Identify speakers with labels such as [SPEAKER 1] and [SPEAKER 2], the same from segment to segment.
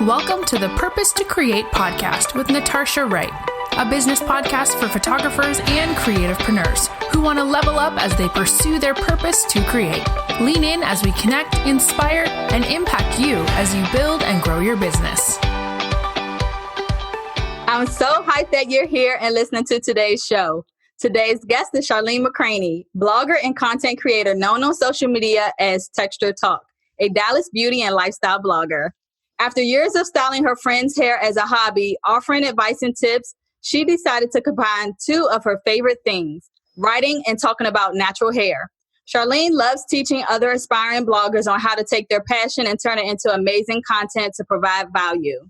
[SPEAKER 1] Welcome to the Purpose to Create podcast with Natasha Wright, a business podcast for photographers and creativepreneurs who want to level up as they pursue their purpose to create. Lean in as we connect, inspire, and impact you as you build and grow your business.
[SPEAKER 2] I'm so hyped that you're here and listening to today's show. Today's guest is Charlene McCraney, blogger and content creator known on social media as Texture Talk, a Dallas beauty and lifestyle blogger. After years of styling her friends' hair as a hobby, offering advice and tips, she decided to combine two of her favorite things, writing and talking about natural hair. Charlene loves teaching other aspiring bloggers on how to take their passion and turn it into amazing content to provide value.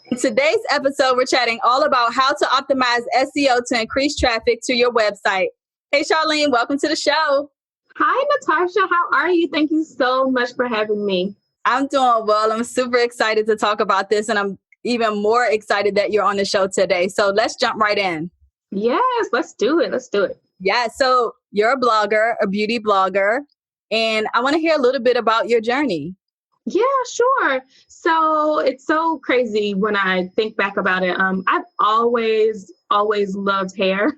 [SPEAKER 2] In today's episode, we're chatting all about how to optimize SEO to increase traffic to your website. Hey, Charlene, welcome to the show.
[SPEAKER 3] Hi, Natasha. How are you? Thank you so much for having me.
[SPEAKER 2] I'm doing well. I'm super excited to talk about this, and I'm even more excited that you're on the show today. So let's jump right in.
[SPEAKER 3] Yes, let's do it.
[SPEAKER 2] Yeah, so you're a blogger, a beauty blogger, and I want to hear a little bit about your journey.
[SPEAKER 3] Yeah, sure. So it's so crazy when I think back about it. I've always loved hair.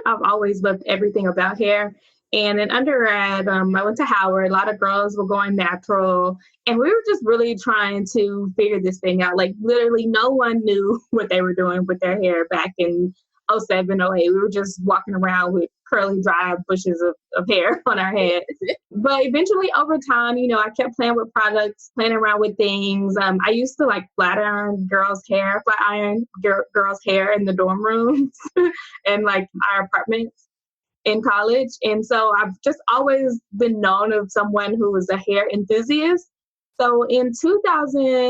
[SPEAKER 3] I've always loved everything about hair. And in undergrad, I went to Howard. A lot of girls were going natural. And we were just really trying to figure this thing out. Like literally no one knew what they were doing with their hair back in 07, 08. We were just walking around with curly, dry bushes of hair on our head. But eventually over time, I kept playing with products, playing around with things. I used to flat iron girls' hair in the dorm rooms and our apartments in college. And so I've just always been known as someone who was a hair enthusiast. So in 2000, I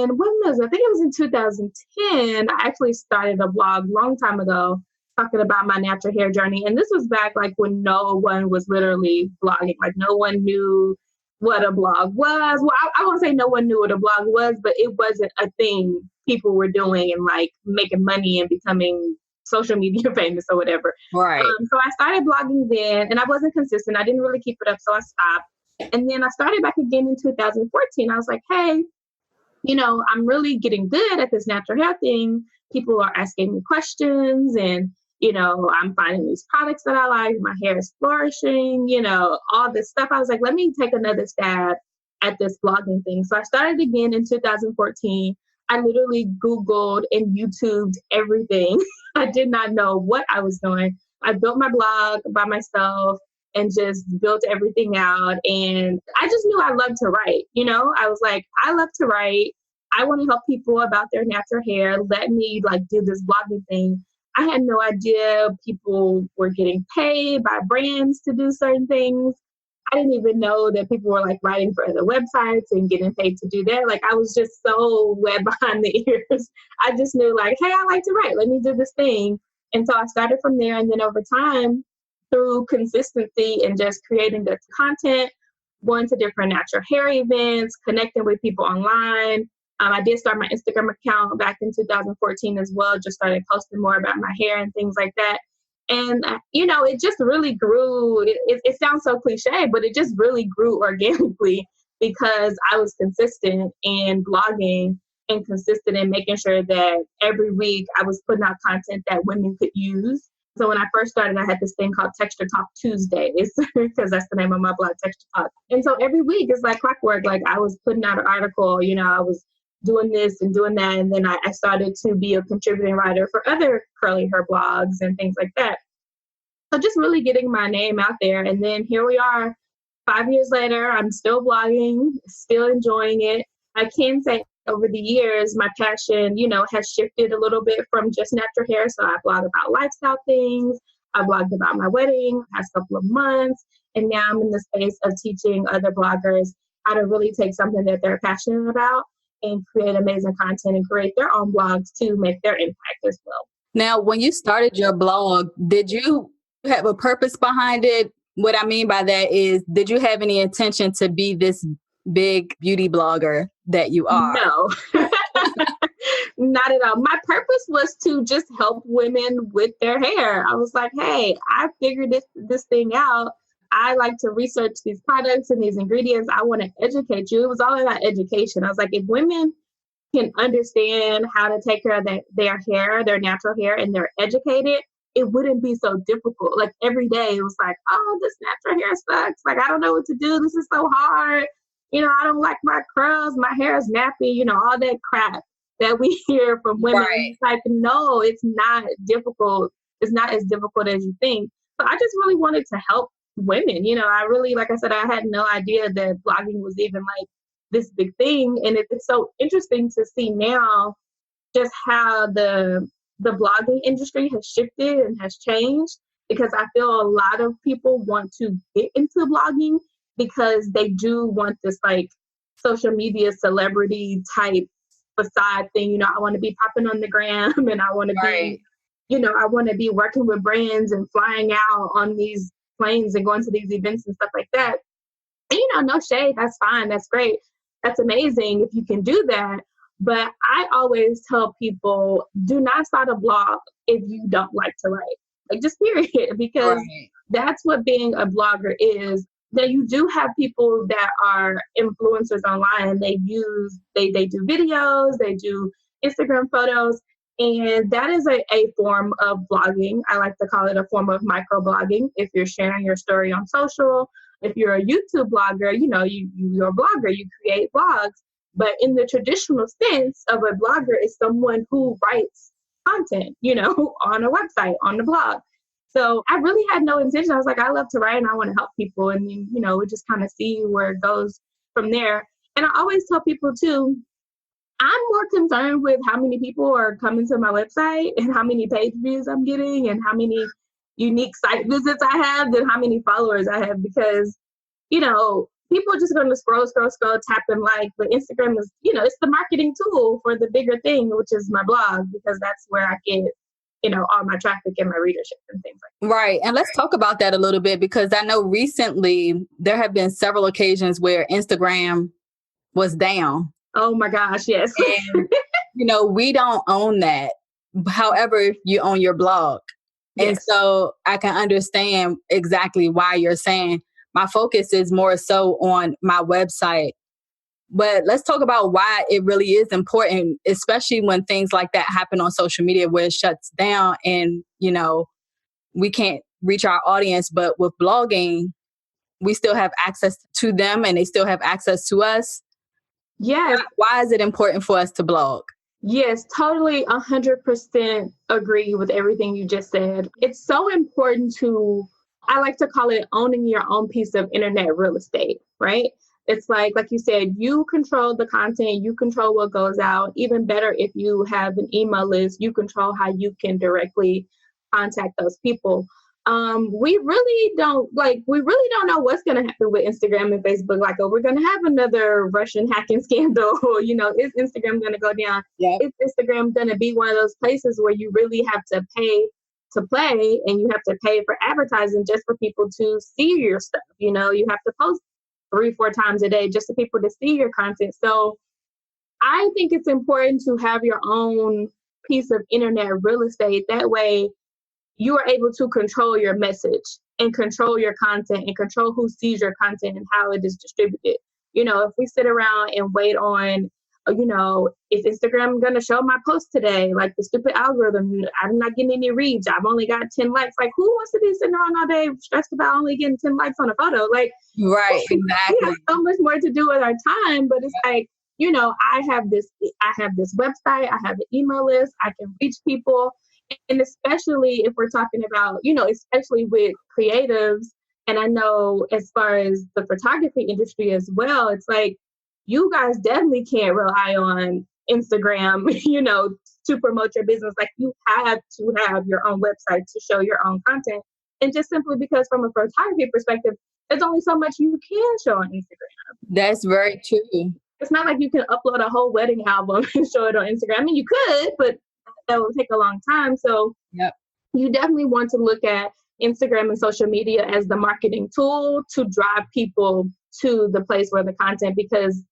[SPEAKER 3] think it was in 2010, I actually started a blog a long time ago talking about my natural hair journey. And this was back when no one was literally blogging. No one knew what a blog was. Well, I won't say no one knew what a blog was, but it wasn't a thing people were doing and making money and becoming social media famous or whatever.
[SPEAKER 2] Right.
[SPEAKER 3] So I started blogging then, and I wasn't consistent. I didn't really keep it up, so I stopped. And then I started back again in 2014. I was like, hey, I'm really getting good at this natural hair thing. People are asking me questions, and I'm finding these products that I like. My hair is flourishing, all this stuff. I was like, let me take another stab at this blogging thing. So I started again in 2014. I literally Googled and YouTubed everything. I did not know what I was doing. I built my blog by myself and just built everything out. And I just knew I loved to write. I was like, I love to write. I want to help people about their natural hair. Let me do this blogging thing. I had no idea people were getting paid by brands to do certain things. I didn't even know that people were writing for other websites and getting paid to do that. I was just so wet behind the ears. I just knew hey, I like to write. Let me do this thing. And so I started from there. And then over time, through consistency and just creating the content, going to different natural hair events, connecting with people online. I did start my Instagram account back in 2014 as well. Just started posting more about my hair and things like that. And, it just really grew. It sounds so cliche, but it just really grew organically because I was consistent in blogging and consistent in making sure that every week I was putting out content that women could use. So when I first started, I had this thing called Texture Talk Tuesdays because that's the name of my blog, Texture Talk. And so every week it's like clockwork. I was putting out an article, I was doing this and doing that. And then I started to be a contributing writer for other curly hair blogs and things like that. So just really getting my name out there. And then here we are 5 years later, I'm still blogging, still enjoying it. I can say over the years, my passion, has shifted a little bit from just natural hair. So I blog about lifestyle things. I blogged about my wedding the past couple of months. And now I'm in the space of teaching other bloggers how to really take something that they're passionate about and create amazing content and create their own blogs to make their impact as well.
[SPEAKER 2] Now, when you started your blog, did you have a purpose behind it? What I mean by that is, did you have any intention to be this big beauty blogger that you are?
[SPEAKER 3] No, not at all. My purpose was to just help women with their hair. I was like, hey, I figured this thing out. I like to research these products and these ingredients. I want to educate you. It was all about education. I was like, if women can understand how to take care of their hair, their natural hair, and they're educated, it wouldn't be so difficult. Like every day it was like, oh, this natural hair sucks. Like, I don't know what to do. This is so hard. I don't like my curls. My hair is nappy, all that crap that we hear from women.
[SPEAKER 2] Right.
[SPEAKER 3] It's like, no, it's not difficult. It's not as difficult as you think. So I just really wanted to help women. I really, like I said, I had no idea that blogging was even like this big thing. And it's so interesting to see now just how the blogging industry has shifted and has changed, because I feel a lot of people want to get into blogging because they do want this like social media celebrity type facade thing. I want to be popping on the gram and I want to be, I want to be working with brands and flying out on these planes and going to these events and stuff like that. And, no shade, that's fine. That's great. That's amazing if you can do that. But I always tell people, do not start a blog if you don't like to write. Like, just period, because that's what being a blogger is. That you do have people that are influencers online. They do videos, they do Instagram photos, and that is a form of blogging. I like to call it a form of microblogging. If you're sharing your story on social, if you're a YouTube blogger, you're a blogger, you create blogs. But in the traditional sense of a blogger is someone who writes content, on a website, on the blog. So I really had no intention. I was like, I love to write and I want to help people. And, we just kind of see where it goes from there. And I always tell people too, I'm more concerned with how many people are coming to my website and how many page views I'm getting and how many unique site visits I have than how many followers I have, because, people are just going to scroll, tap and like. But Instagram is, it's the marketing tool for the bigger thing, which is my blog, because that's where I get, all my traffic and my readership and things like that.
[SPEAKER 2] Right. And let's talk about that a little bit, because I know recently there have been several occasions where Instagram was down.
[SPEAKER 3] Oh my gosh, yes.
[SPEAKER 2] And, we don't own that. However, you own your blog. Yes. And so I can understand exactly why you're saying my focus is more so on my website. But let's talk about why it really is important, especially when things like that happen on social media where it shuts down and, we can't reach our audience. But with blogging, we still have access to them and they still have access to us.
[SPEAKER 3] Yes.
[SPEAKER 2] Why is it important for us to blog?
[SPEAKER 3] Yes, totally 100% agree with everything you just said. It's so important I like to call it owning your own piece of internet real estate, right? It's like you said, you control the content, you control what goes out. Even better, if you have an email list, you control how you can directly contact those people. We really don't know what's going to happen with Instagram and Facebook. Like, oh, we're going to have another Russian hacking scandal. Is Instagram going to go down?
[SPEAKER 2] Yep.
[SPEAKER 3] Is Instagram going to be one of those places where you really have to pay to play and you have to pay for advertising just for people to see your stuff? You have to post 3-4 times a day just for people to see your content. So I think it's important to have your own piece of internet real estate. That way you are able to control your message and control your content and control who sees your content and how it is distributed. If we sit around and wait on, is Instagram going to show my post today? Like the stupid algorithm, I'm not getting any reads. I've only got 10 likes. Like, who wants to be sitting around all day stressed about only getting 10 likes on a photo? Like,
[SPEAKER 2] right, exactly.
[SPEAKER 3] We have so much more to do with our time, but it's like, I have this website, I have an email list, I can reach people. And especially if we're talking about, especially with creatives, and I know as far as the photography industry as well, it's like, you guys definitely can't rely on Instagram, to promote your business. Like, you have to have your own website to show your own content. And just simply because from a photography perspective, there's only so much you can show on Instagram.
[SPEAKER 2] That's very true.
[SPEAKER 3] It's not like you can upload a whole wedding album and show it on Instagram. I mean, you could, but that will take a long time. So you definitely want to look at Instagram and social media as the marketing tool to drive people to the place where the content, because,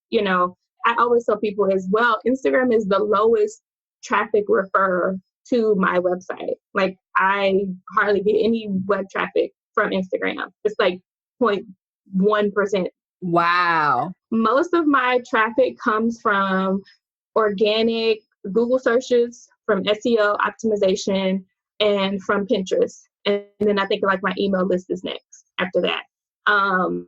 [SPEAKER 3] I always tell people as well, Instagram is the lowest traffic referrer to my website. Like, I hardly get any web traffic from Instagram. It's like 0.1%.
[SPEAKER 2] Wow.
[SPEAKER 3] Most of my traffic comes from organic Google searches, from SEO optimization, and from Pinterest. And then I think like my email list is next after that. And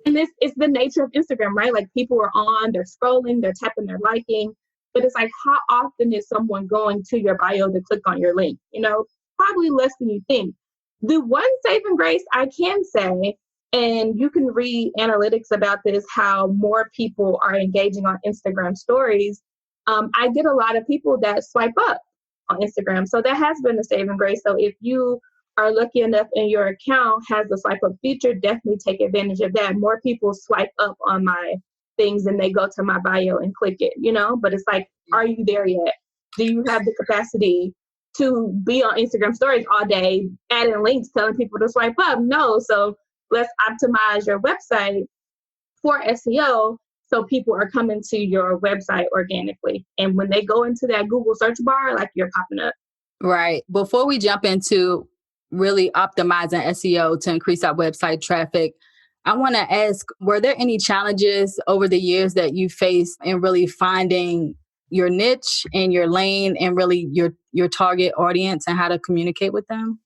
[SPEAKER 3] this is the nature of Instagram, right? Like people are on, they're scrolling, they're tapping, they're liking. But it's like, how often is someone going to your bio to click on your link? You know, probably less than you think. The one saving grace I can say, and you can read analytics about this, how more people are engaging on Instagram stories. I get a lot of people that swipe up on Instagram. So that has been a saving grace. So if you are lucky enough and your account has the swipe up feature, definitely take advantage of that. More people swipe up on my things and they go to my bio and click it, you know, but it's like, are you there yet? Do you have the capacity to be on Instagram stories all day, adding links, telling people to swipe up? No. So let's optimize your website for SEO so people are coming to your website organically. And when they go into that Google search bar, like you're popping up.
[SPEAKER 2] Right. Before we jump into really optimizing SEO to increase our website traffic, I want to ask, were there any challenges over the years that you faced in really finding your niche and your lane and really your target audience and how to communicate with them?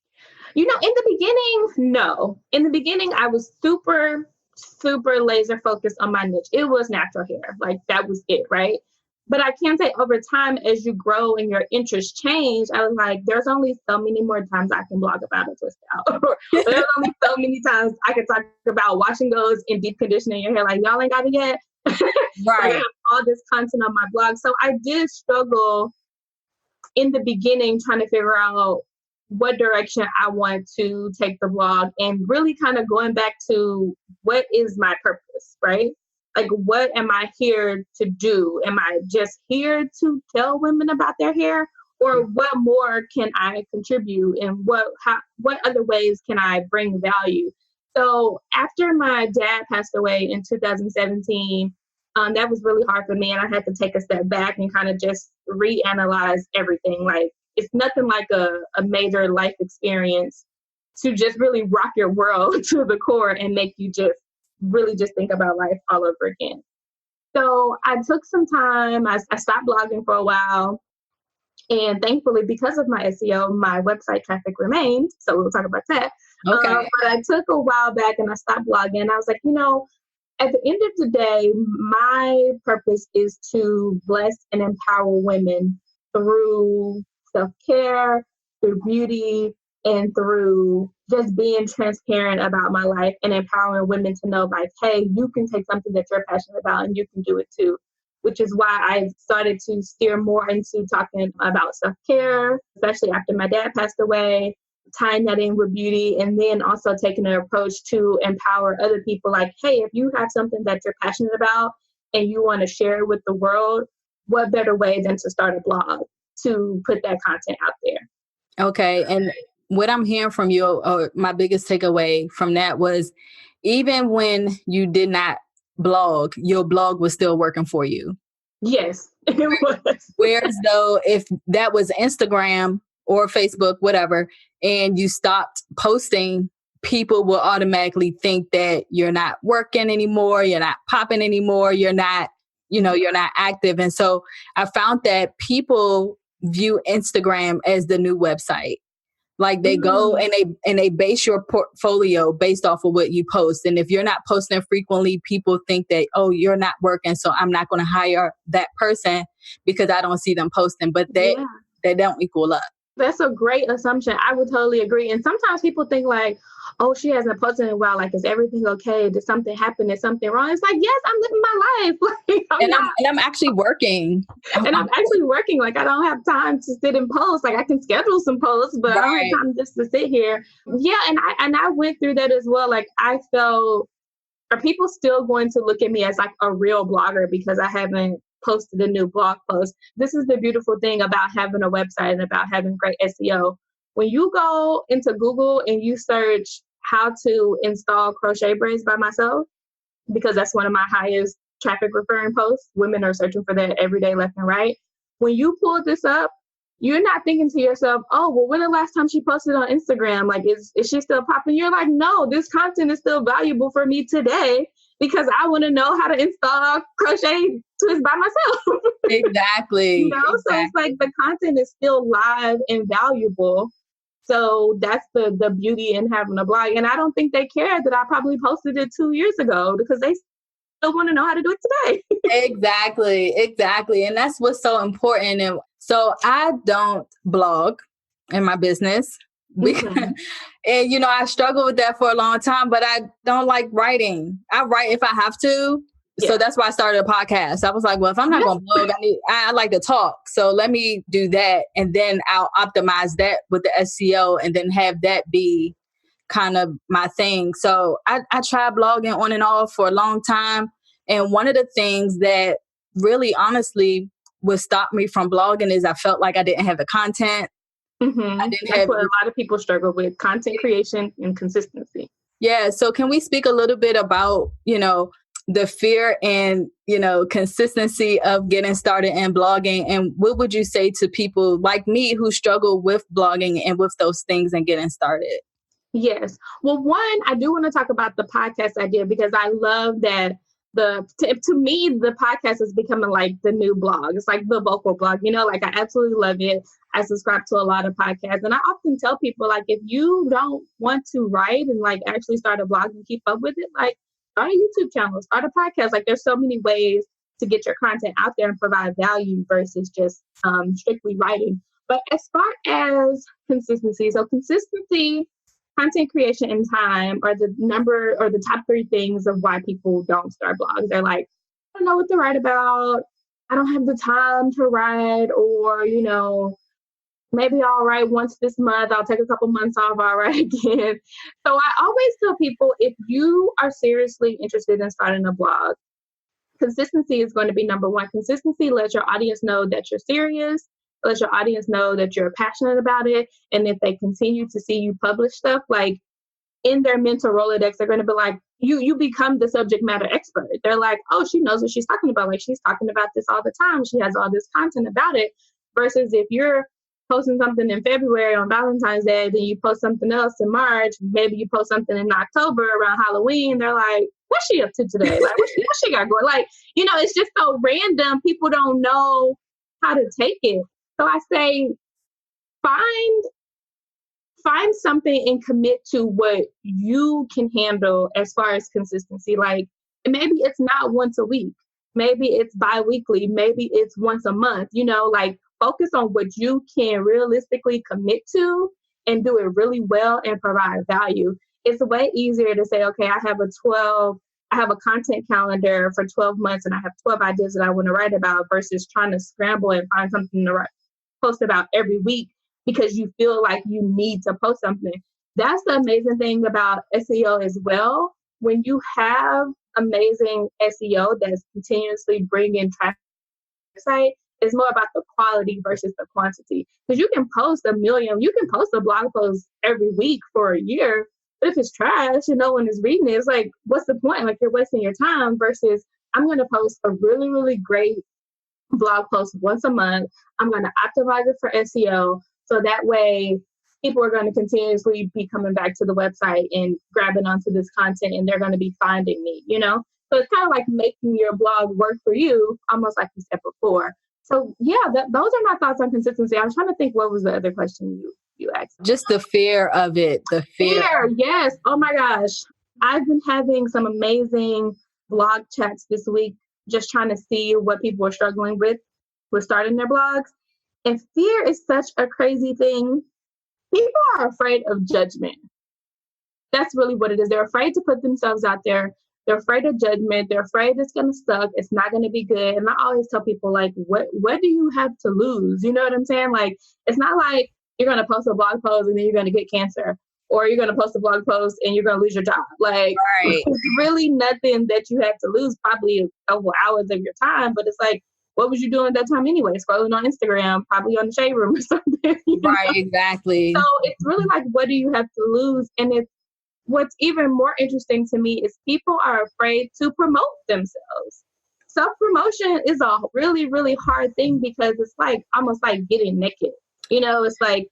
[SPEAKER 3] You know, in the beginning, no. In the beginning, I was super laser focused on my niche. It was natural hair. Like that was it, right? But I can say over time, as you grow and your interests change, I was like, there's only so many more times I can blog about a twist out. There's only so many times I can talk about washing those and deep conditioning your hair. Like, y'all ain't got it yet.
[SPEAKER 2] Right.
[SPEAKER 3] I have all this content on my blog. So I did struggle in the beginning trying to figure out what direction I want to take the blog, and really kind of going back to what is my purpose, right? Like, what am I here to do? Am I just here to tell women about their hair? Or what more can I contribute? And what other ways can I bring value? So after my dad passed away in 2017, that was really hard for me. And I had to take a step back and kind of just reanalyze everything. Like, it's nothing like a major life experience to just really rock your world to the core and make you just really just think about life all over again. So I took some time. I stopped blogging for a while. And thankfully, because of my SEO, my website traffic remained. So we'll talk about that.
[SPEAKER 2] Okay.
[SPEAKER 3] But I took a while back and I stopped blogging. I was like, you know, at the end of the day, my purpose is to bless and empower women through self-care, through beauty, and through just being transparent about my life and empowering women to know, like, hey, you can take something that you're passionate about and you can do it too. Which is why I started to steer more into talking about self-care, especially after my dad passed away, tying that in with beauty, and then also taking an approach to empower other people. Like, hey, if you have something that you're passionate about and you want to share it with the world, what better way than to start a blog to put that content out there?
[SPEAKER 2] Okay. And what I'm hearing from you, or my biggest takeaway from that was, even when you did not blog, your blog was still working for you.
[SPEAKER 3] Yes, it was.
[SPEAKER 2] Whereas though, if that was Instagram or Facebook, whatever, and you stopped posting, people will automatically think that you're not working anymore, you're not popping anymore, you're not active. And so I found that people view Instagram as the new website. Like they go and they base your portfolio based off of what you post. And if you're not posting frequently, people think that, oh, you're not working, so I'm not going to hire that person because I don't see them posting. But they don't equal up.
[SPEAKER 3] That's a great assumption. I would totally agree. And sometimes people think like, oh, she hasn't posted in a while. Like, is everything okay? Did something happen? Is something wrong? It's like, yes, I'm living my life. Like,
[SPEAKER 2] I'm actually working.
[SPEAKER 3] And I'm actually working. Like, I don't have time to sit and post. Like, I can schedule some posts, but I don't have time just to sit here. Yeah. And I went through that as well. Like, I felt, are people still going to look at me as like a real blogger because I haven't posted a new blog post? This is the beautiful thing about having a website and about having great SEO. When you go into Google and you search how to install crochet braids by myself, because that's one of my highest traffic referring posts, women are searching for that every day, left and right. When you pull this up, you're not thinking to yourself, oh, well, when the last time she posted on Instagram? Like, is she still popping? You're like, no, this content is still valuable for me today. because I want to know how to install crochet twist by myself.
[SPEAKER 2] Exactly.
[SPEAKER 3] So it's like the content is still live and valuable. So that's the beauty in having a blog. And I don't think they care that I probably posted it 2 years ago, because they still want to know how to do it today.
[SPEAKER 2] Exactly. And that's what's so important. And so I don't blog in my business.
[SPEAKER 3] Mhm.
[SPEAKER 2] And, I struggle with that for a long time, but I don't like writing. I write if I have to. So
[SPEAKER 3] Yeah.
[SPEAKER 2] that's why I started a podcast. I was like, well, if I'm not going to blog, I like to talk. So let me do that. And then I'll optimize that with the SEO and then have that be kind of my thing. So I tried blogging on and off for a long time. And one of the things that really honestly would stop me from blogging is I felt like I didn't have the content.
[SPEAKER 3] Mm-hmm. That's what a lot of people struggle with: content creation and consistency.
[SPEAKER 2] Yeah. So can we speak a little bit about, the fear and, consistency of getting started in blogging? And what would you say to people like me who struggle with blogging and with those things and getting started?
[SPEAKER 3] Yes. Well, one, I do want to talk about the podcast idea, because I love that to me, the podcast is becoming like the new blog. It's like the vocal blog, like I absolutely love it. I subscribe to a lot of podcasts, and I often tell people, like, if you don't want to write and like actually start a blog and keep up with it, like start a YouTube channel, start a podcast. Like there's so many ways to get your content out there and provide value versus just strictly writing. But as far as consistency, content creation and time are the top 3 things of why people don't start blogs. They're like, I don't know what to write about. I don't have the time to write, or, maybe I'll write once this month. I'll take a couple months off. I'll write again. So I always tell people, if you are seriously interested in starting a blog, consistency is going to be number one. Consistency lets your audience know that you're serious, lets your audience know that you're passionate about it. And if they continue to see you publish stuff, like in their mental Rolodex, they're going to be like, you become the subject matter expert. They're like, oh, she knows what she's talking about. Like, she's talking about this all the time. She has all this content about it. Versus if you're posting something in February on Valentine's Day, then you post something else in March, maybe you post something in October around Halloween, they're like, what's she up to today? Like, what she got going? Like, it's just so random. People don't know how to take it. So I say, find something and commit to what you can handle as far as consistency. Like, maybe it's not once a week, maybe it's bi-weekly, maybe it's once a month, like focus on what you can realistically commit to and do it really well and provide value. It's way easier to say, okay, I have a content calendar for 12 months and I have 12 ideas that I want to write about, versus trying to scramble and find something to post about every week because you feel like you need to post something. That's the amazing thing about SEO as well. When you have amazing SEO that's continuously bringing traffic to your site, it's more about the quality versus the quantity. Because you can post a blog post every week for a year, but if it's trash and no one is reading it, it's like, what's the point? Like, you're wasting your time. Versus, I'm going to post a really, really great blog post once a month. I'm going to optimize it for SEO. So that way, people are going to continuously be coming back to the website and grabbing onto this content, and they're going to be finding me, So it's kind of like making your blog work for you, almost like you said before. So yeah, those are my thoughts on consistency. I was trying to think, what was the other question you asked?
[SPEAKER 2] Just the fear of it. The fear.
[SPEAKER 3] Yes. Oh my gosh. I've been having some amazing blog chats this week, just trying to see what people are struggling with starting their blogs. And fear is such a crazy thing. People are afraid of judgment. That's really what it is. They're afraid to put themselves out there. They're afraid of judgment. They're afraid it's going to suck. It's not going to be good. And I always tell people, like, what do you have to lose? You know what I'm saying? Like, it's not like you're going to post a blog post and then you're going to get cancer, or you're going to post a blog post and you're going to lose your job. Like,
[SPEAKER 2] right.
[SPEAKER 3] It's really nothing that you have to lose, probably a couple hours of your time. But it's like, what was you doing at that time anyway? Scrolling on Instagram, probably on the shade room or something.
[SPEAKER 2] Right, exactly.
[SPEAKER 3] So it's really like, what do you have to lose? And what's even more interesting to me is people are afraid to promote themselves. Self-promotion is a really, really hard thing, because it's like almost like getting naked. It's like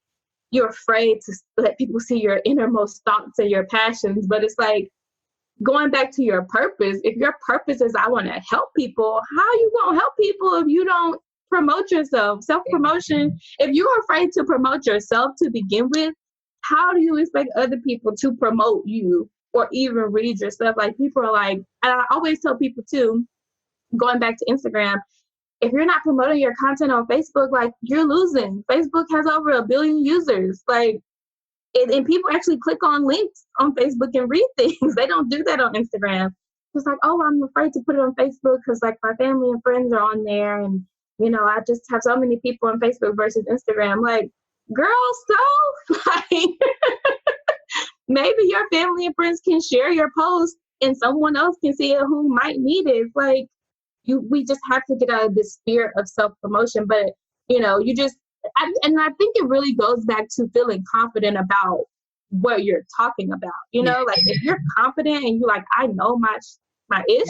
[SPEAKER 3] you're afraid to let people see your innermost thoughts and your passions, but it's like, going back to your purpose, if your purpose is I want to help people, how you going to help people if you don't promote yourself? Self-promotion, if you're afraid to promote yourself to begin with, how do you expect other people to promote you or even read your stuff? Like, people are like, and I always tell people too, going back to Instagram, if you're not promoting your content on Facebook, like, you're losing. Facebook has over 1 billion users. Like, and people actually click on links on Facebook and read things. They don't do that on Instagram. It's like, oh, I'm afraid to put it on Facebook because, like, my family and friends are on there, and I just have so many people on Facebook versus Instagram. Like, girl, so like, maybe your family and friends can share your post and someone else can see it who might need it. Like, we just have to get out of this fear of self-promotion. But, and I think it really goes back to feeling confident about what you're talking about. Like, if you're confident and you're like, I know my ish,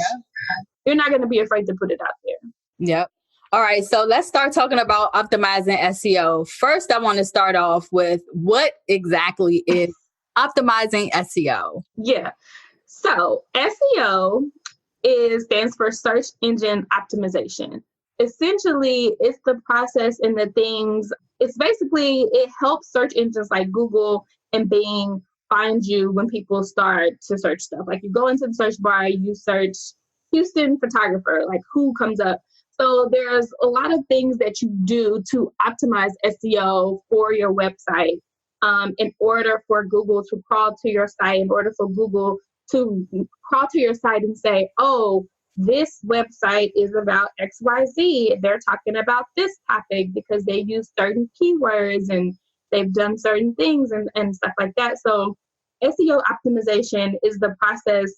[SPEAKER 3] you're not going to be afraid to put it out there.
[SPEAKER 2] Yep. All right. So let's start talking about optimizing SEO. First, I want to start off with what exactly is optimizing SEO?
[SPEAKER 3] Yeah. So SEO stands for search engine optimization. Essentially, it's the process and the things. It's basically, it helps search engines like Google and Bing find you when people start to search stuff. Like, you go into the search bar, you search Houston photographer, like, who comes up? So there's a lot of things that you do to optimize SEO for your website in order for Google to crawl to your site, in order for Google to crawl to your site and say, oh, this website is about XYZ. They're talking about this topic because they use certain keywords and they've done certain things and stuff like that. So SEO optimization is the process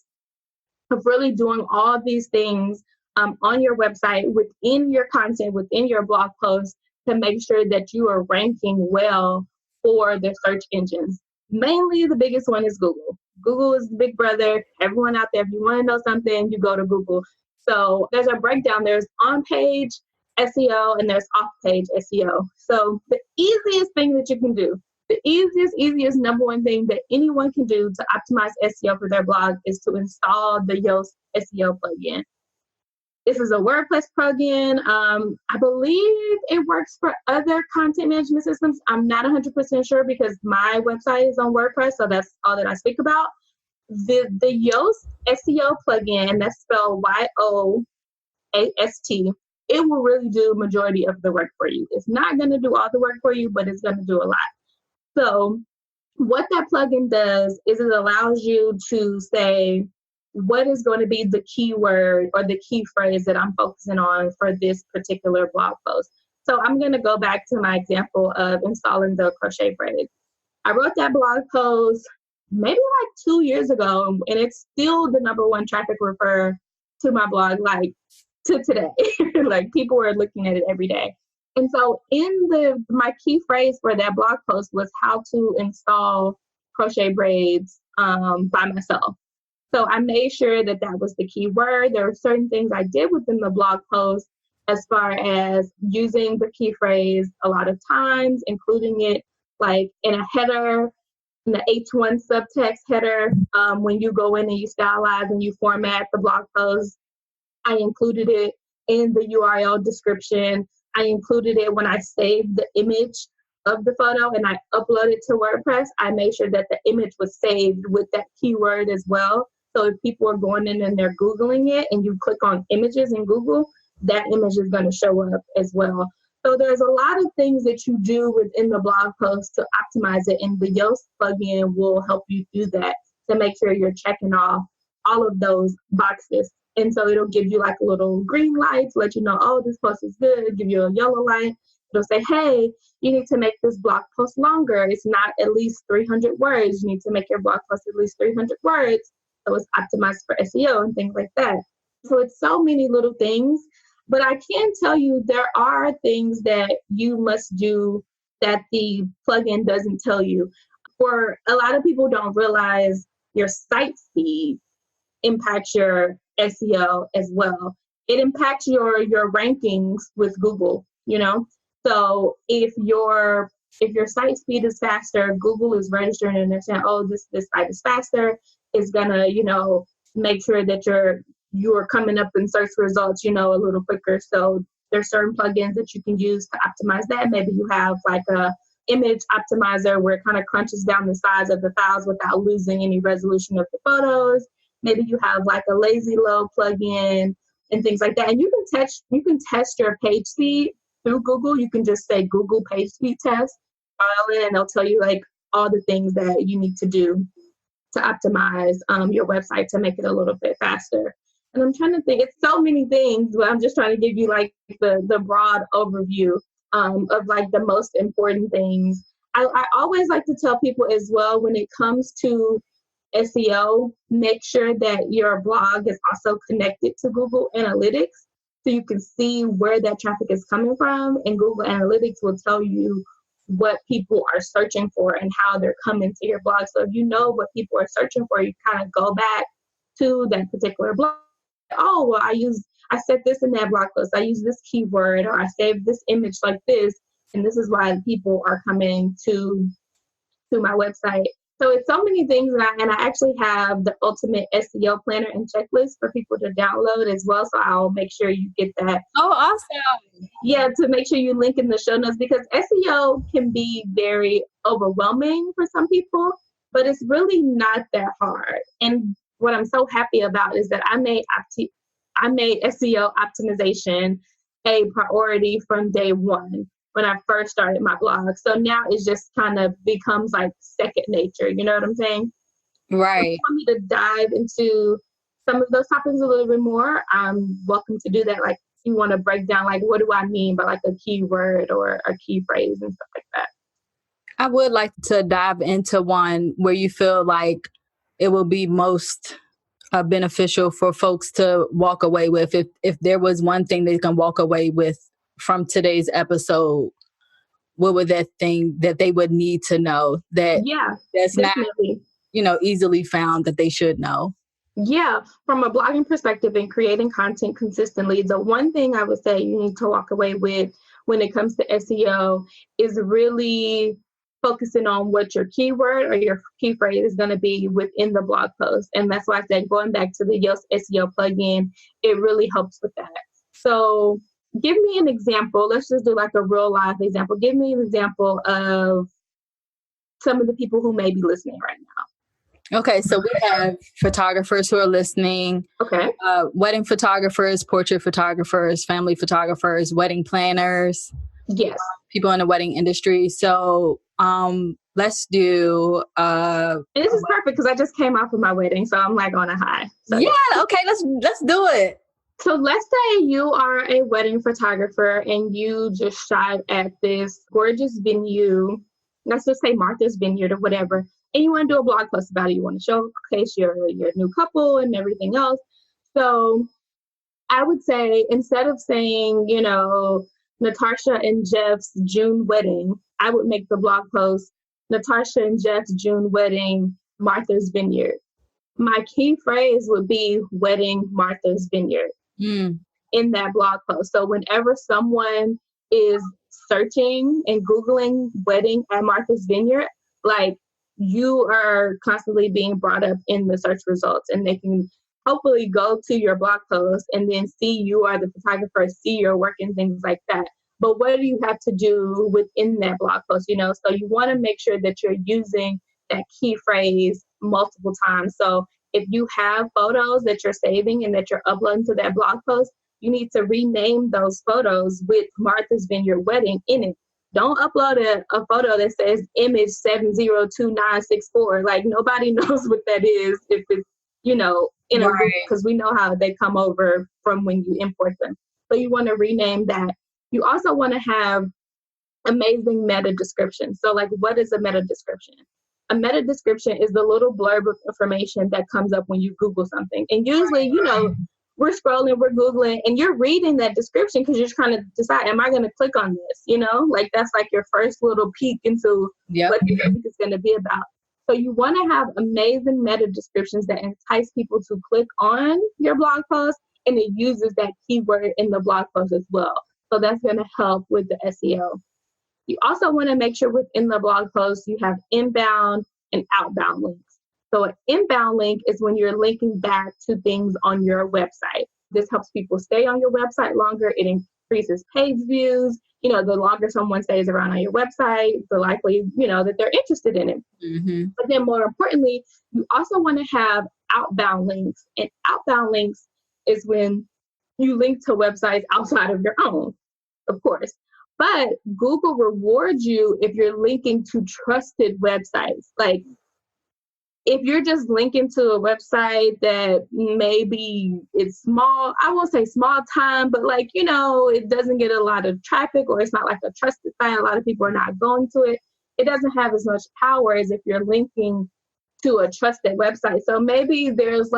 [SPEAKER 3] of really doing all these things on your website, within your content, within your blog posts, to make sure that you are ranking well for the search engines. Mainly, the biggest one is Google. Google is the big brother. Everyone out there, if you want to know something, you go to Google. So there's a breakdown. There's on-page SEO and there's off-page SEO. So the easiest thing that you can do, the easiest number one thing that anyone can do to optimize SEO for their blog is to install the Yoast SEO plugin. This is a WordPress plugin. I believe it works for other content management systems. I'm not 100% sure because my website is on WordPress, so that's all that I speak about. The Yoast SEO plugin, that's spelled Yoast, it will really do majority of the work for you. It's not going to do all the work for you, but it's going to do a lot. So what that plugin does is it allows you to say, what is going to be the keyword or the key phrase that I'm focusing on for this particular blog post? So I'm going to go back to my example of installing the crochet braids. I wrote that blog post maybe like 2 years ago, and it's still the number one traffic refer to my blog, like, to today. Like, people are looking at it every day. And so my key phrase for that blog post was how to install crochet braids by myself. So I made sure that was the key word. There are certain things I did within the blog post as far as using the key phrase a lot of times, including it like in a header, in the H1 subtext header. When you go in and you stylize and you format the blog post, I included it in the URL description. I included it when I saved the image of the photo and I uploaded to WordPress. I made sure that the image was saved with that keyword as well. So if people are going in and they're Googling it and you click on images in Google, that image is going to show up as well. So there's a lot of things that you do within the blog post to optimize it, and the Yoast plugin will help you do that to make sure you're checking off all of those boxes. And so it'll give you like a little green light to let you know, oh, this post is good. It'll give you a yellow light. It'll say, hey, you need to make this blog post longer. It's not at least 300 words. You need to make your blog post at least 300 words. So it's optimized for SEO and things like that. So it's so many little things. But I can tell you there are things that you must do that the plugin doesn't tell you. For a lot of people don't realize your site speed impacts your SEO as well. It impacts your rankings with Google, So if your site speed is faster, Google is registering and they're saying, oh, this site is faster, it's gonna, make sure that you're coming up in search results, a little quicker. So there's certain plugins that you can use to optimize that. Maybe you have like a image optimizer where it kind of crunches down the size of the files without losing any resolution of the photos. Maybe you have like a lazy load plugin and things like that. And you can test your page speed through Google. You can just say Google page speed test, file it, and they'll tell you like all the things that you need to do to optimize your website to make it a little bit faster. And I'm trying to think, it's so many things, but I'm just trying to give you like the broad overview of like the most important things. I always like to tell people as well, when it comes to SEO, make sure that your blog is also connected to Google Analytics so you can see where that traffic is coming from. And Google Analytics will tell you what people are searching for and how they're coming to your blog. So if you know what people are searching for, you kind of go back to that particular blog. Oh, well, I said this in that blog post. I use this keyword, or I saved this image like this, and this is why people are coming to my website. So it's so many things, and I actually have the ultimate SEO planner and checklist for people to download as well. So I'll make sure you get that.
[SPEAKER 2] Oh, awesome.
[SPEAKER 3] Yeah, to make sure you link in the show notes, because SEO can be very overwhelming for some people, but it's really not that hard. And what I'm so happy about is that I made SEO optimization a priority from day one when I first started my blog. So now it just kind of becomes like second nature. You know what I'm saying?
[SPEAKER 2] Right.
[SPEAKER 3] If you want me to dive into some of those topics a little bit more, I'm welcome to do that. Like, you want to break down, like, what do I mean by like a keyword or a key phrase and stuff like that?
[SPEAKER 2] I would like to dive into one where you feel like it will be most beneficial for folks to walk away with. If there was one thing they can walk away with from today's episode, what would that thing that they would need to know that's
[SPEAKER 3] definitely
[SPEAKER 2] not, easily found that they should know?
[SPEAKER 3] Yeah, from a blogging perspective and creating content consistently, the one thing I would say you need to walk away with when it comes to SEO is really focusing on what your keyword or your key phrase is going to be within the blog post. And that's why I said going back to the Yoast SEO plugin, it really helps with that. So give me an example. Let's just do like a real life example. Give me an example of some of the people who may be listening right now.
[SPEAKER 2] Okay, so we have photographers who are listening.
[SPEAKER 3] Okay.
[SPEAKER 2] Wedding photographers, portrait photographers, family photographers, wedding planners.
[SPEAKER 3] Yes.
[SPEAKER 2] People in the wedding industry. So let's do...
[SPEAKER 3] and this is perfect because I just came off of my wedding, so I'm like on a high. So.
[SPEAKER 2] Yeah, okay, let's do it.
[SPEAKER 3] So let's say you are a wedding photographer and you just shot at this gorgeous venue. Let's just say Martha's Vineyard or whatever. And you want to do a blog post about it. You want to showcase your new couple and everything else. So I would say, instead of saying, Natasha and Jeff's June wedding, I would make the blog post, Natasha and Jeff's June wedding, Martha's Vineyard. My key phrase would be wedding, Martha's Vineyard in that blog post. So whenever someone is searching and Googling wedding at Martha's Vineyard, like, you are constantly being brought up in the search results, and they can hopefully go to your blog post and then see you are the photographer, see your work and things like that. But what do you have to do within that blog post? So you want to make sure that you're using that key phrase multiple times. So if you have photos that you're saving and that you're uploading to that blog post, you need to rename those photos with Martha's Vineyard wedding in it. Don't upload a photo that says image 702964. Like, nobody knows what that is if it's, in a group, because we know how they come over from when you import them. So you want to rename that. You also want to have amazing meta description. So, like, what is a meta description? A meta description is the little blurb of information that comes up when you Google something. And usually, we're scrolling, we're Googling, and you're reading that description because you're trying to decide, am I going to click on this? Like, that's like your first little peek into what the topic is going to be about. So you want to have amazing meta descriptions that entice people to click on your blog post, and it uses that keyword in the blog post as well. So that's going to help with the SEO. You also want to make sure within the blog post you have inbound and outbound links. So an inbound link is when you're linking back to things on your website. This helps people stay on your website longer. It increases page views. The longer someone stays around on your website, the likely, that they're interested in it.
[SPEAKER 2] Mm-hmm.
[SPEAKER 3] But then more importantly, you also want to have outbound links. And outbound links is when you link to websites outside of your own, of course. But Google rewards you if you're linking to trusted websites. Like if you're just linking to a website that maybe it's small, I won't say small time, but it doesn't get a lot of traffic, or it's not like a trusted site, a lot of people are not going to it. It doesn't have as much power as if you're linking to a trusted website. So maybe there's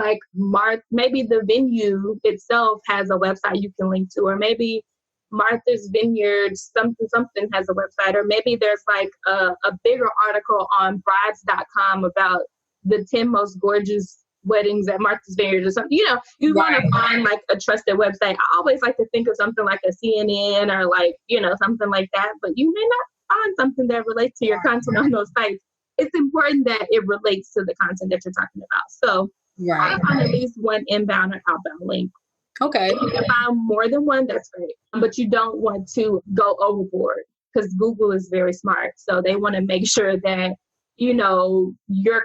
[SPEAKER 3] maybe the venue itself has a website you can link to, or maybe Martha's Vineyard, something has a website, or maybe there's a bigger article on brides.com about the 10 most gorgeous weddings at Martha's Vineyard or something. You want to find a trusted website. I always like to think of something like a CNN or something like that, but you may not find something that relates to your content on those sites. It's important that it relates to the content that you're talking about. So I find at least one inbound or outbound link.
[SPEAKER 2] Okay.
[SPEAKER 3] If you can find more than one, that's great. But you don't want to go overboard because Google is very smart. So they want to make sure that, your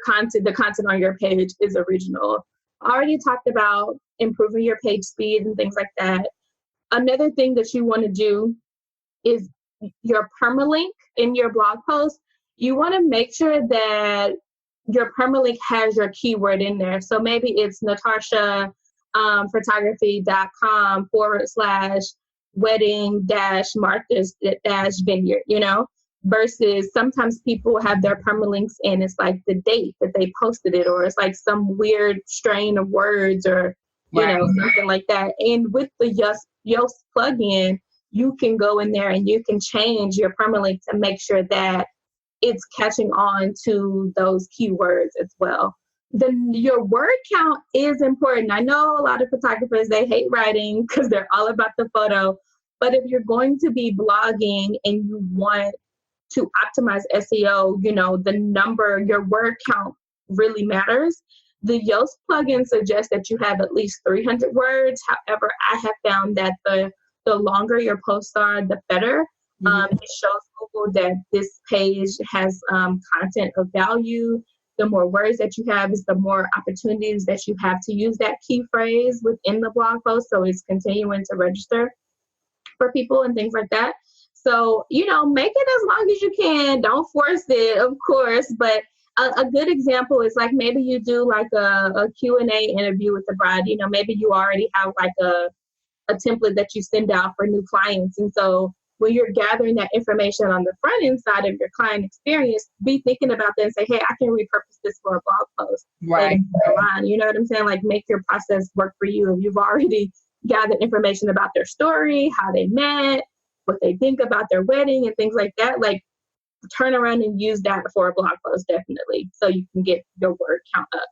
[SPEAKER 3] content, the content on your page is original. I already talked about improving your page speed and things like that. Another thing that you want to do is your permalink in your blog post. You want to make sure that your permalink has your keyword in there. So maybe it's Natasha photography.com /wedding-Martha's-vineyard, versus sometimes people have their permalinks and it's like the date that they posted it, or it's like some weird strain of words or, something like that. And with the Yoast plugin, you can go in there and you can change your permalink to make sure that it's catching on to those keywords as well. Then your word count is important. I know a lot of photographers, they hate writing because they're all about the photo. But if you're going to be blogging and you want to optimize SEO, your word count really matters. The Yoast plugin suggests that you have at least 300 words. However, I have found that the longer your posts are, the better. It shows Google that this page has content of value. The more words that you have is the more opportunities that you have to use that key phrase within the blog post. So it's continuing to register for people and things like that. So, make it as long as you can. Don't force it, of course. But a good example is maybe you do a Q&A interview with the bride. Maybe you already have a template that you send out for new clients. And so when you're gathering that information on the front end side of your client experience, be thinking about that and say, hey, I can repurpose this for a blog post.
[SPEAKER 2] Right.
[SPEAKER 3] You know what I'm saying? Make your process work for you. If you've already gathered information about their story, how they met, what they think about their wedding and things like that, turn around and use that for a blog post, definitely, so you can get your word count up.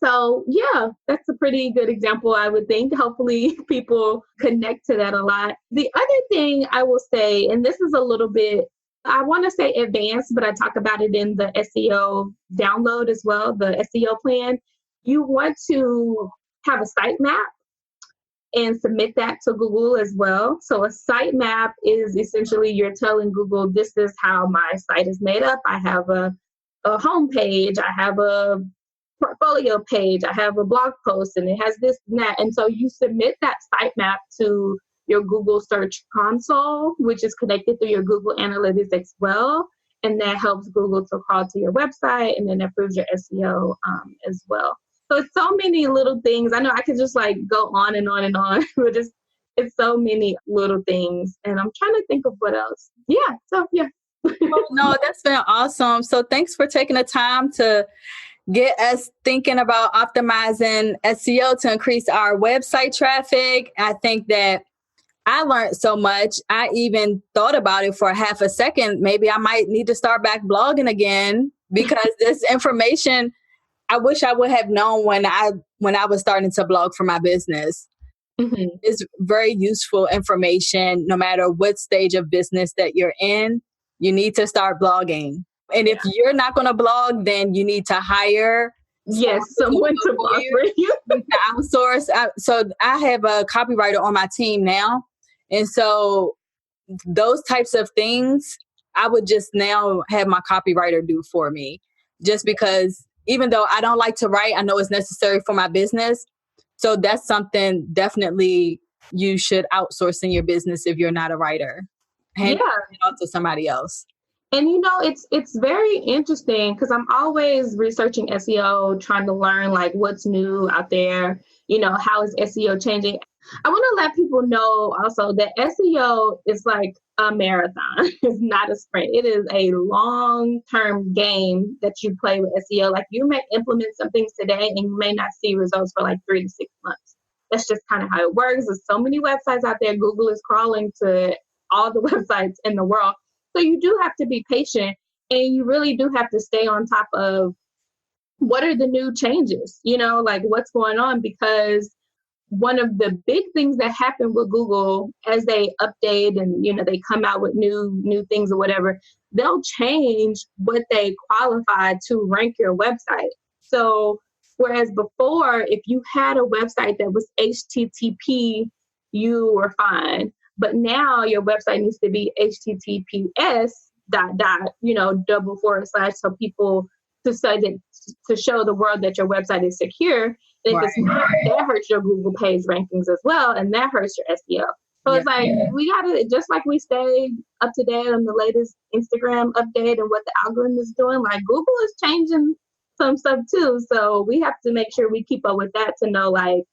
[SPEAKER 3] So yeah, that's a pretty good example, I would think. Hopefully people connect to that a lot. The other thing I will say, and this is a little bit, I want to say advanced, but I talk about it in the SEO download as well, the SEO plan. You want to have a sitemap and submit that to Google as well. So a sitemap is essentially you're telling Google, this is how my site is made up. I have a home page, I have a portfolio page, I have a blog post, and it has this and that. And so you submit that sitemap to your Google Search Console, which is connected through your Google Analytics as well. And that helps Google to crawl to your website and then improves your SEO as well. So it's so many little things. I know I could just go on and on and on, but it's so many little things. And I'm trying to think of what else. Yeah. So yeah.
[SPEAKER 2] No, that's been awesome. So thanks for taking the time to get us thinking about optimizing SEO to increase our website traffic. I think that I learned so much. I even thought about it for half a second. Maybe I might need to start back blogging again because this information, I wish I would have known when I was starting to blog for my business. Mm-hmm. It's very useful information. No matter what stage of business that you're in, you need to start blogging. And if you're not going to blog, then you need to hire
[SPEAKER 3] Yes, someone to boss for you.
[SPEAKER 2] Outsource. So I have a copywriter on my team now. And so those types of things, I would just now have my copywriter do for me. Just because even though I don't like to write, I know it's necessary for my business. So that's something definitely you should outsource in your business if you're not a writer. Hand it off to somebody else.
[SPEAKER 3] And it's very interesting because I'm always researching SEO, trying to learn like what's new out there. How is SEO changing? I want to let people know also that SEO is like a marathon. It's not a sprint. It is a long-term game that you play with SEO. Like you may implement some things today and you may not see results for like 3 to 6 months. That's just kind of how it works. There's so many websites out there. Google is crawling to all the websites in the world. So you do have to be patient and you really do have to stay on top of what are the new changes, like what's going on, because one of the big things that happen with Google as they update and, they come out with new things or whatever, they'll change what they qualify to rank your website. So whereas before, if you had a website that was HTTP, you were fine. But now your website needs to be HTTPS ... // so people to show the world that your website is secure. And if it's not, that hurts your Google page rankings as well, and that hurts your SEO. So it's like we gotta, just like we stay up to date on the latest Instagram update and what the algorithm is doing, like Google is changing some stuff too. So we have to make sure we keep up with that to know, like,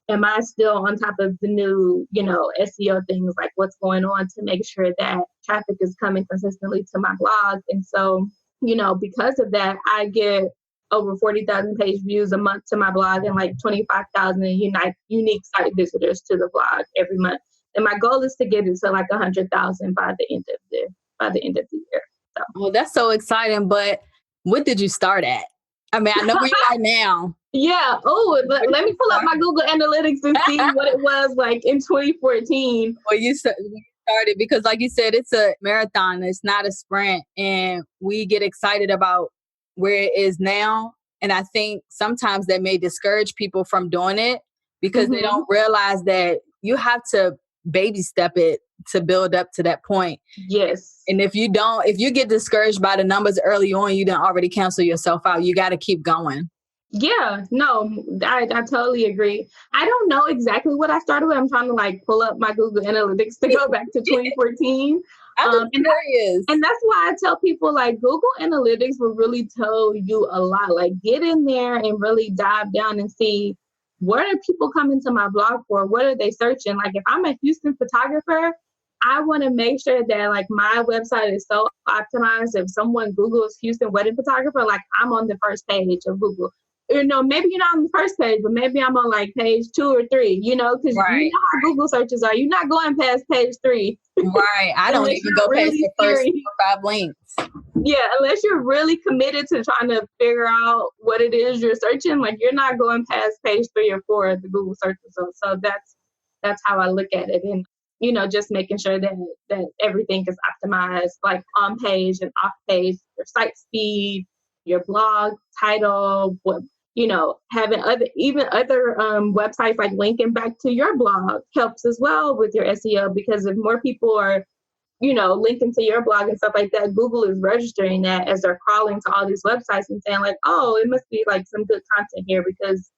[SPEAKER 3] am I still on top of the new, SEO things, like what's going on, to make sure that traffic is coming consistently to my blog. And so, because of that, I get over 40,000 page views a month to my blog and like 25,000 unique site visitors to the blog every month. And my goal is to get it to like 100,000 by the end of the year. So.
[SPEAKER 2] Well, that's so exciting. But what did you start at? I mean, I know where you are now.
[SPEAKER 3] Yeah. Oh, let me pull up my Google Analytics and see what it was like in 2014.
[SPEAKER 2] Well, you started because, like you said, it's a marathon. It's not a sprint. And we get excited about where it is now. And I think sometimes that may discourage people from doing it because they don't realize that you have to baby step it to build up to that point.
[SPEAKER 3] Yes.
[SPEAKER 2] And if you get discouraged by the numbers early on, you done already cancel yourself out. You got to keep going.
[SPEAKER 3] Yeah, no, I totally agree. I don't know exactly what I started with. I'm trying to like pull up my Google Analytics to go back to 2014. And that's why I tell people like Google Analytics will really tell you a lot. Like get in there and really dive down and see what are people coming to my blog for? What are they searching? Like if I'm a Houston photographer, I want to make sure that like my website is so optimized. If someone Googles Houston wedding photographer, like I'm on the first page of Google. Maybe you're not on the first page, but maybe I'm on like page 2 or 3, because you know how Google searches are. You're not going past page 3.
[SPEAKER 2] Right. I don't even go past the first 4 or 5 links.
[SPEAKER 3] Yeah, unless you're really committed to trying to figure out what it is you're searching, like you're not going past page 3 or 4 of the Google search results. So that's how I look at it. And, just making sure that everything is optimized, like on page and off page, your site speed, your blog title, having other websites like linking back to your blog helps as well with your SEO, because if more people are, linking to your blog and stuff like that, Google is registering that as they're crawling to all these websites and saying like, oh, it must be like some good content here because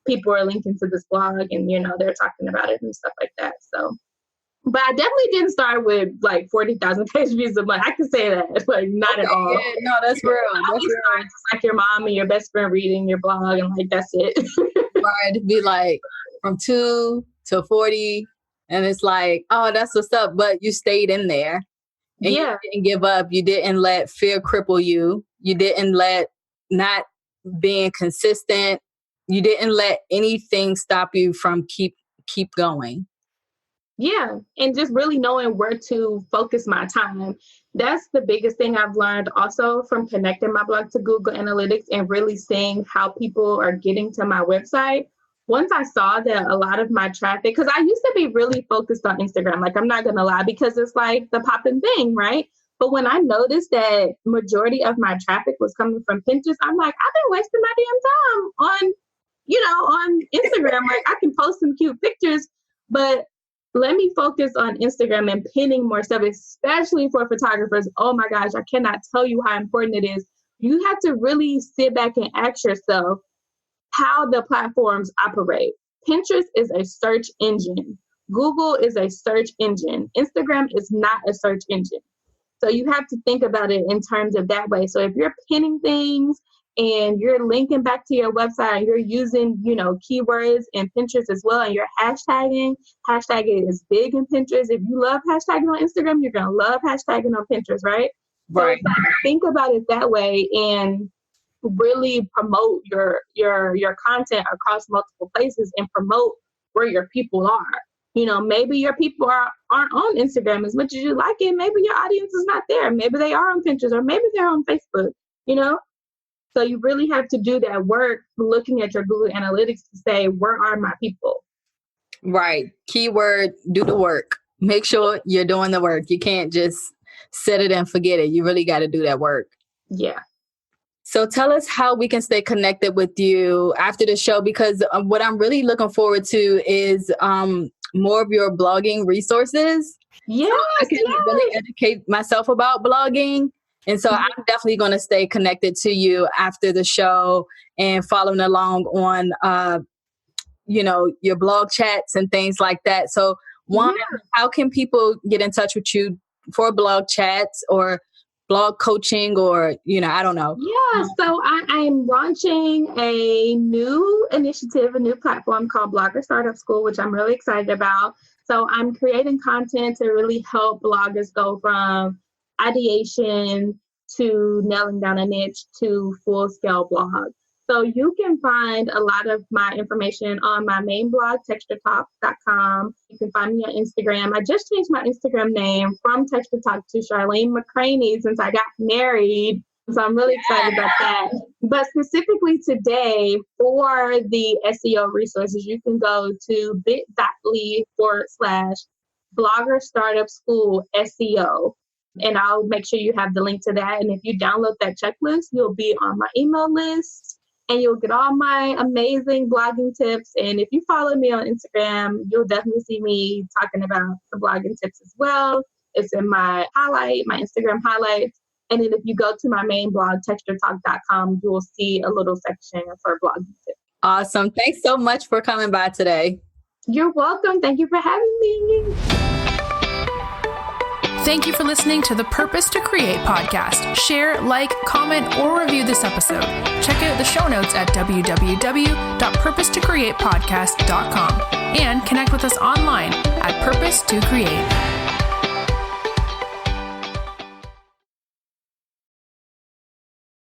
[SPEAKER 3] people are linking to this blog and, they're talking about it and stuff like that. So, but I definitely didn't start with like 40,000 page views a month. I can say that, like not at all.
[SPEAKER 2] Yeah, no, that's real. That's real.
[SPEAKER 3] Just like your mom and your best friend reading your blog and like that's it.
[SPEAKER 2] Right, to be like from 2 to 40, and it's like, oh, that's what's up. But you stayed in there, and you didn't give up. You didn't let fear cripple you. You didn't let not being consistent. You didn't let anything stop you from keep going.
[SPEAKER 3] Yeah. And just really knowing where to focus my time. That's the biggest thing I've learned also from connecting my blog to Google Analytics and really seeing how people are getting to my website. Once I saw that a lot of my traffic, because I used to be really focused on Instagram, like I'm not going to lie, because it's like the popping thing, right? But when I noticed that majority of my traffic was coming from Pinterest, I'm like, I've been wasting my damn time on Instagram. Like, I can post some cute pictures, but let me focus on Instagram and pinning more stuff, especially for photographers. Oh my gosh, I cannot tell you how important it is. You have to really sit back and ask yourself how the platforms operate. Pinterest is a search engine. Google is a search engine. Instagram is not a search engine. So you have to think about it in terms of that way. So if you're pinning things and you're linking back to your website, you're using, keywords in Pinterest as well, and you're hashtagging is big in Pinterest. If you love hashtagging on Instagram, you're going to love hashtagging on Pinterest, right?
[SPEAKER 2] Right.
[SPEAKER 3] So think about it that way and really promote your content across multiple places and promote where your people are. Maybe your people aren't on Instagram as much as you like it. Maybe your audience is not there. Maybe they are on Pinterest, or maybe they're on Facebook, So you really have to do that work, looking at your Google Analytics to say, where are my people?
[SPEAKER 2] Right. Keyword, do the work. Make sure you're doing the work. You can't just set it and forget it. You really got to do that work.
[SPEAKER 3] Yeah.
[SPEAKER 2] So tell us how we can stay connected with you after the show, because what I'm really looking forward to is more of your blogging resources.
[SPEAKER 3] Yeah,
[SPEAKER 2] I can really educate myself about blogging. And so I'm definitely going to stay connected to you after the show and following along on, your blog chats and things like that. So how can people get in touch with you for blog chats or blog coaching or, I don't know.
[SPEAKER 3] Yeah, so I'm launching a new initiative, a new platform called Blogger Startup School, which I'm really excited about. So I'm creating content to really help bloggers go from ideation to nailing down a niche to full-scale blog. So you can find a lot of my information on my main blog, texturetalk.com. You can find me on Instagram. I just changed my Instagram name from Texture Talk to Charlene McCraney since I got married. So I'm really excited about that. But specifically today, for the SEO resources, you can go to bit.ly/Blogger Startup School SEO. And I'll make sure you have the link to that. And if you download that checklist, you'll be on my email list and you'll get all my amazing blogging tips. And if you follow me on Instagram, you'll definitely see me talking about the blogging tips as well. It's in my Instagram highlights. And then if you go to my main blog, texturetalk.com, you will see a little section for blogging tips.
[SPEAKER 2] Awesome. Thanks so much for coming by today.
[SPEAKER 3] You're welcome. Thank you for having me.
[SPEAKER 1] Thank you for listening to the Purpose to Create podcast. Share, like, comment, or review this episode. Check out the show notes at www.purposetocreatepodcast.com and connect with us online at Purpose to Create.